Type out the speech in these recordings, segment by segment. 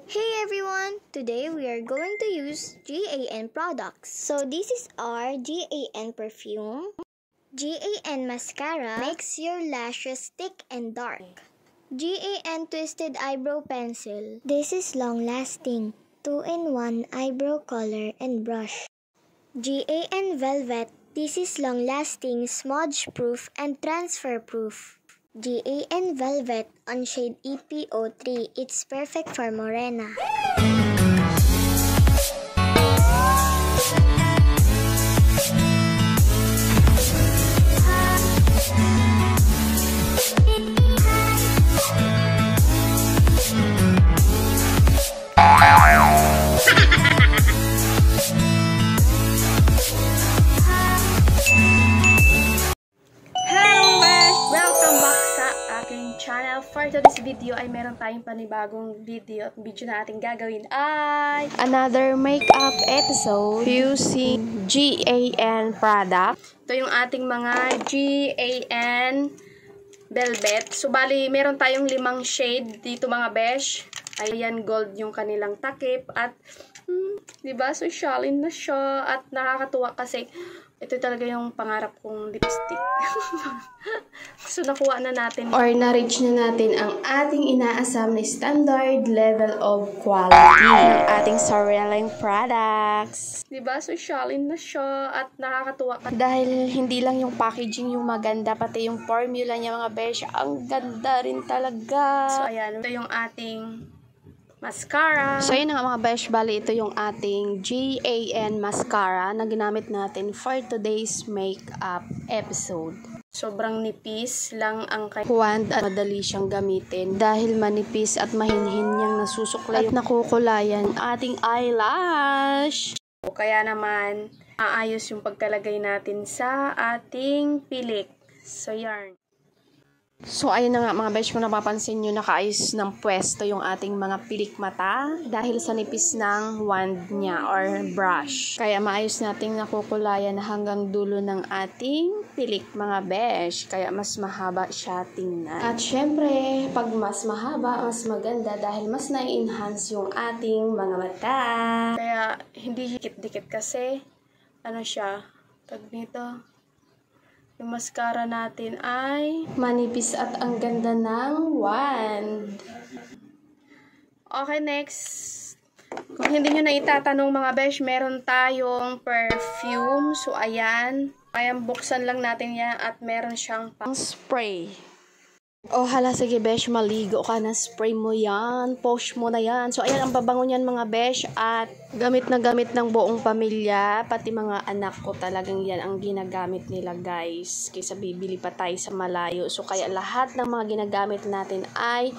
Hey everyone! Today we are going to use GAN products. So this is our GAN perfume. GAN mascara makes your lashes thick and dark. GAN twisted eyebrow pencil. This is long lasting, 2-in-1 eyebrow color and brush. GAN velvet. This is long lasting, smudge proof and transfer proof. GAN Velvet on shade EPO3. It's perfect for morena. Channel. For today's video ay meron tayong panibagong video at video na ating gagawin ay another makeup episode using GAN product. Ito yung ating mga GAN velvet. So bali meron tayong 5 shade dito mga besh. Ayan, gold yung kanilang takip at diba socialin na siya at nakakatuwa kasi ito talaga yung pangarap kong lipstick. So, nakuha na natin or na-reach na natin ang ating inaasam na standard level of quality ng ating sariling products. Diba? Socialin na siya at nakakatuwa ka. Dahil hindi lang yung packaging yung maganda, pati yung formula niya mga besh, ang ganda rin talaga. So, ayan. Ito yung ating mascara. So, yun nga mga besh, bali ito yung ating GAN mascara na ginamit natin for today's makeup episode. Sobrang nipis lang ang wand at madali siyang gamitin dahil manipis at mahinhin niyang nasusuklay at nakukulayan ating eyelash. Kaya naman, aayos yung pagkalagay natin sa ating pilik. So, yarn. So, ayun na nga mga besh, kung napapansin nyo, nakaayos ng pwesto yung ating mga pilik mata dahil sa nipis ng wand niya or brush. Kaya maayos nating nakukulayan hanggang dulo ng ating pilik mga besh. Kaya mas mahaba siya tingnan. At syempre, pag mas mahaba, mas maganda dahil mas na-enhance yung ating mga mata. Kaya hindi dikit-dikit kasi, ano siya, tag nito. Yung mascara natin ay manipis at ang ganda ng wand. Okay, next. Kung hindi nyo na itatanong mga besh, meron tayong perfume. So, ayan. Ayan, buksan lang natin yan at meron siyang pang spray. Oh, hala, sige besh, maligo ka na, spray mo yan, posh mo na yan. So, ayan, ang babango niyan mga besh at gamit na gamit ng buong pamilya, pati mga anak ko talagang yan ang ginagamit nila guys. Kaysa bibili pa tayo sa malayo. So, kaya lahat ng mga ginagamit natin ay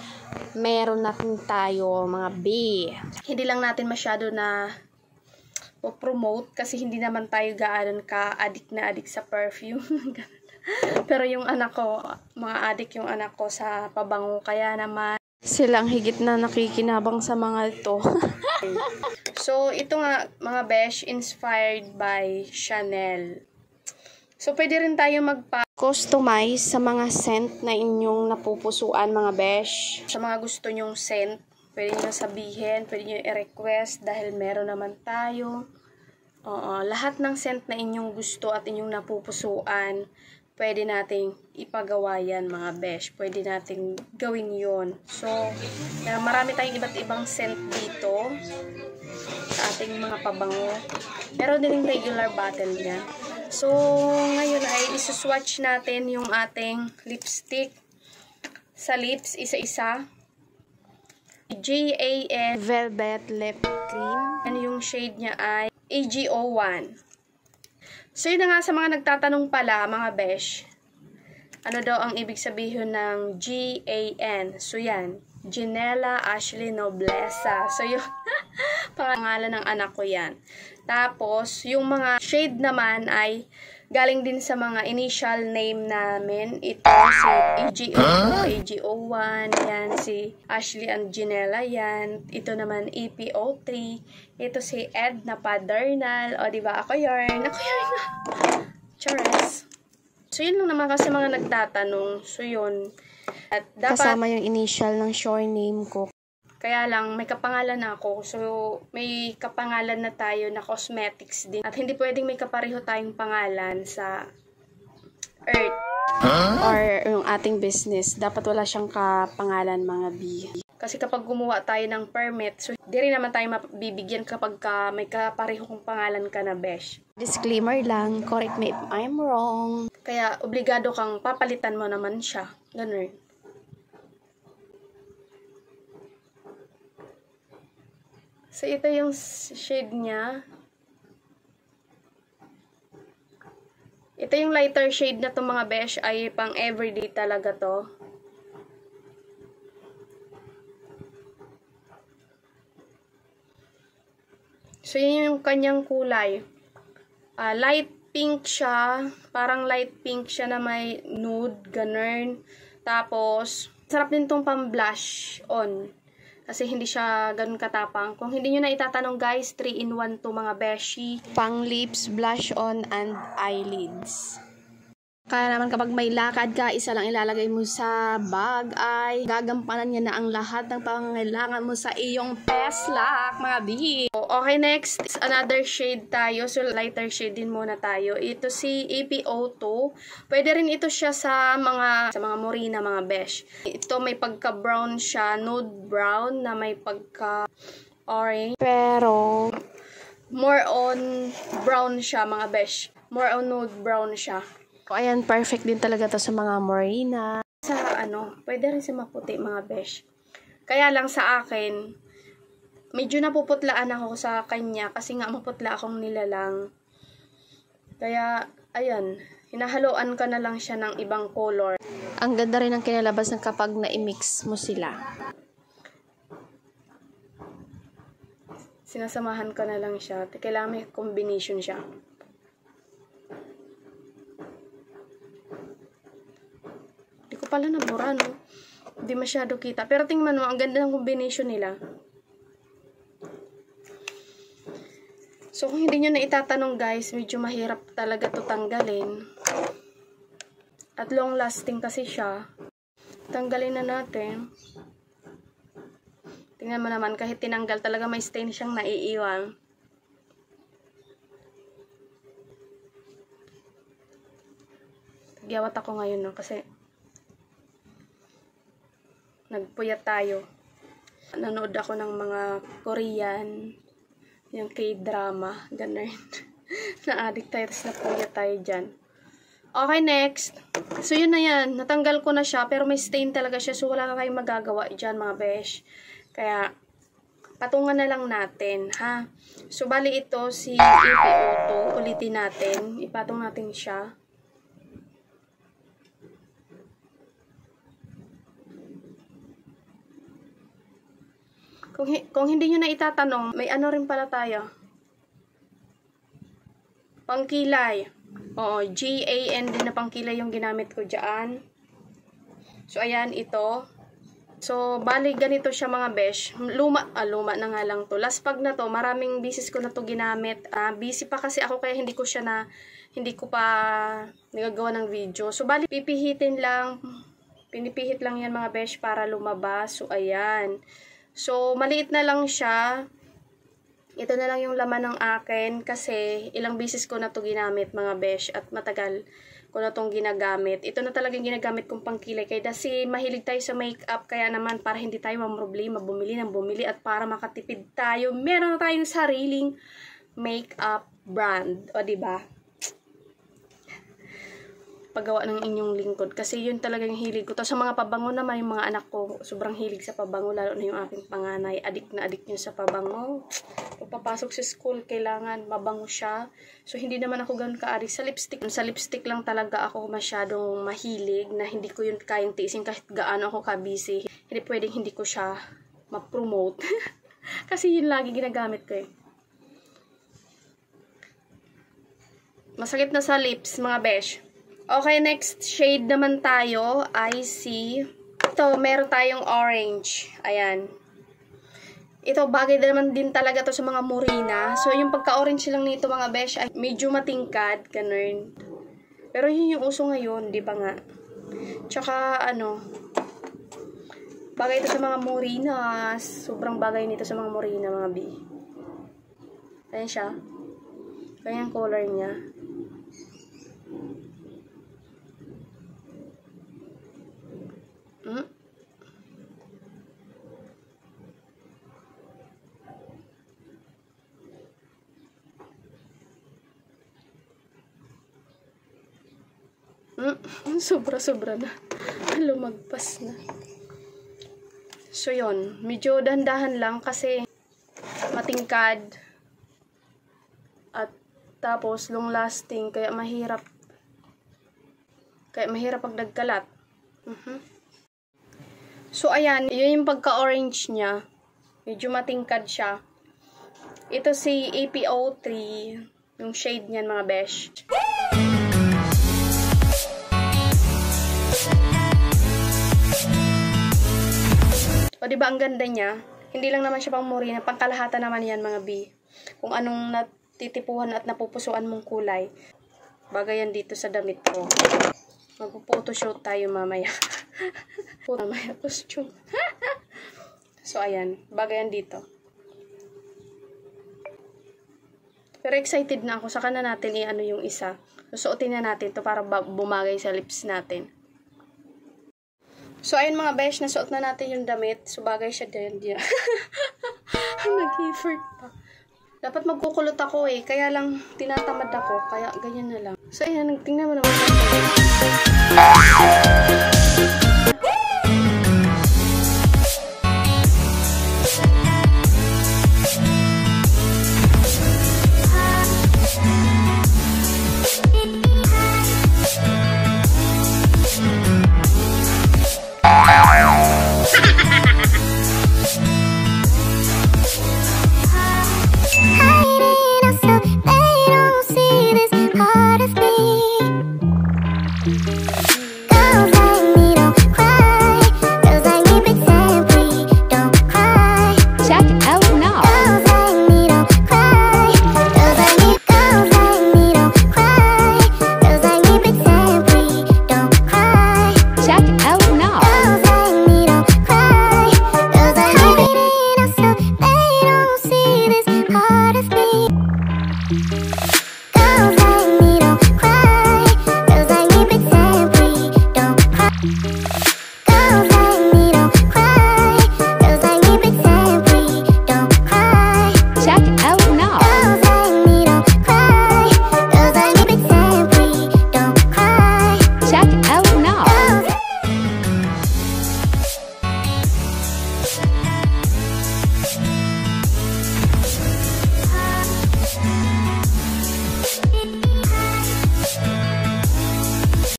meron natin tayo mga B. Hindi lang natin masyado na promote kasi hindi naman tayo gaano ka-addict na addict sa perfume. Pero yung anak ko, mga adik yung anak ko sa pabango, kaya naman silang higit na nakikinabang sa mga ito. So, ito nga mga besh, inspired by Chanel. So, pwede rin tayo magpa-customize sa mga scent na inyong napupusuan mga besh. Sa mga gusto nyong scent, pwede nyo sabihin, pwede nyo i-request dahil meron naman tayo. Lahat ng scent na inyong gusto at inyong napupusuan, pwede nating ipagawa yan mga besh. Pwede nating gawin yon. So, marami tayong iba't ibang scent dito sa ating mga pabango. Meron din yung regular bottle niya. So, ngayon ay isuswatch natin yung ating lipstick sa lips, isa-isa. GAN Velvet Lip Cream. And yung shade niya ay AG01. So, yun na nga sa mga nagtatanong pala, mga besh, ano daw ang ibig sabihin ng GAN? So, yan. Ginela Ashley Nobleza. So, yung pangalan ng anak ko yan. Tapos, yung mga shade naman ay galing din sa mga initial name namin. Ito si AG01, yan. Si Ashley and Ginela, yan. Ito naman EPO3. Ito si Edna Padernal. O, diba? Ako yarn. Ako yarn na. Charis. So, yun lang naman kasi mga nagtatanong. So, yun. At dapat kasama yung initial ng short name ko. Kaya lang, may kapangalan ako. So, may kapangalan na tayo na cosmetics din. At hindi pwedeng may kapareho tayong pangalan sa Earth. Or yung ating business. Dapat wala siyang kapangalan, mga B. Kasi kapag gumawa tayo ng permit, so di rin naman tayo mabibigyan kapag may kapareho kong pangalan ka na, besh. Disclaimer lang, correct me if I'm wrong. Kaya, obligado kang papalitan mo naman siya. Ganun. So, ito yung shade niya. Ito yung lighter shade na to, mga besh, ay pang everyday talaga to. So, yun yung kanyang kulay. Light pink siya. Parang light pink siya na may nude, ganun. Tapos, sarap din tong pang blush on. Kasi hindi siya ganun katapang. Kung hindi nyo na itatanong guys, 3-in-1 to mga beshi. Pang lips, blush on, and eyelids. Kaya naman kapag may lakad ka, isa lang ilalagay mo sa bag ay gagampanan niya na ang lahat ng pangangailangan mo sa iyong peslak, mga B. Okay, next is another shade tayo. So, lighter shade din muna tayo. Ito si AP02. Pwede rin ito siya sa mga morena, mga besh. Ito may pagka-brown siya, nude brown na may pagka-orange. Pero, more on brown siya, mga besh. More on nude brown siya. Ayan, perfect din talaga to sa mga morena. Sa pwede rin sa maputi, mga besh. Kaya lang sa akin, medyo napuputlaan ako sa kanya kasi nga maputla akong nilalang. Kaya, ayan, hinahaluan ka na lang siya ng ibang color. Ang ganda rin ng kinalabas ng kapag na-mix mo sila. Sinasamahan ka na lang siya. Kailangan may combination siya. Hindi ko pala nabura, no? Hindi masyado kita. Pero tingnan mo, ang ganda ng combination nila. So, kung hindi nyo na itatanong guys, medyo mahirap talaga to tanggalin. At long lasting kasi siya. Tanggalin na natin. Tingnan mo naman, kahit tinanggal talaga may stain siyang naiiwan. Nagyawat ako ngayon, no? Kasi nagpuyat tayo. Nanood ako ng mga Korean, yung K-drama, ganun. Na-addict tayo, tapos napuyat tayo dyan. Okay, next. So, yun na yan. Natanggal ko na siya, pero may stain talaga siya. So, wala na tayong magagawa dyan, mga besh. Kaya, patungan na lang natin, ha? So, bali ito, si AP02. Ulitin natin. Ipatong natin siya. Kung hindi nyo na itatanong, may ano rin pala tayo. Pangkilay. Oo, GAN din na pangkilay yung ginamit ko dyan. So, ayan, ito. So, bali ganito siya, mga besh. Luma na nga lang to. Last pag na to, maraming beses ko na to ginamit. Busy pa kasi ako, kaya hindi ko pa nagagawa ng video. So, bali, pipihit lang yan, mga besh, para lumabas. So, ayan. So, maliit na lang siya. Ito na lang yung laman ng akin kasi ilang beses ko na to ginamit, mga besh, at matagal ko na tong ginagamit. Ito na talagang ginagamit kong pangkilay. Kaya kasi mahilig tayo sa makeup, kaya naman para hindi tayo mamroblema, bumili at para makatipid tayo, meron na tayong sariling makeup brand. O, diba? Paggawa ng inyong lingkod. Kasi yun talagang hilig ko. Tapos sa mga pabango naman, yung mga anak ko, sobrang hilig sa pabango. Lalo na yung aking panganay. Adik na adik yun sa pabango. Pag papasok sa school, kailangan mabango siya. So, hindi naman ako ganun ka-adik sa lipstick. Sa lipstick lang talaga ako masyadong mahilig na hindi ko yun kayang tiisin kahit gaano ako ka-busy. Hindi pwedeng hindi ko siya ma-promote. Kasi yun lagi ginagamit ko eh. Masakit na sa lips, mga besh. Okay, next shade naman tayo ay si... Ito, meron tayong orange. Ayan. Ito, bagay naman din talaga to sa mga morena. So, yung pagka-orange lang nito, mga besh, ay medyo matingkad. Ganun. Pero yun yung uso ngayon, di ba nga? Tsaka, Bagay ito sa mga morinas. Sobrang bagay nito sa mga morina, mga B. Ayan siya. Ayan yung color niya. Sobra-sobra na. Lumagpas na. So, yun. Medyo dahan-dahan lang kasi matingkad. At tapos, long-lasting. Kaya mahirap. Pag nagkalat. So, ayan. Yun yung pagka-orange niya. Medyo matingkad siya. Ito si APO3. Yung shade niyan, mga besh. O, diba ang ganda niya? Hindi lang naman siya pang morina, pangkalahatan naman yan, mga B. Kung anong natitipuhan at napupusuan mong kulay. Bagay yan dito sa damit ko. Magpo-photoshoot tayo mamaya. Mamaya costume. So, ayan. Bagay yan dito. Pero excited na ako. Saka na natin i-ano yung isa. Susuotin na natin to para bumagay sa lips natin. So, ayun mga besh, nasuot na natin yung damit. So, bagay siya din. Nag-effort pa. Dapat magkukulot ako eh. Kaya lang, tinatamad ako. Kaya, ganyan na lang. So, ayan, tingnan mo naman.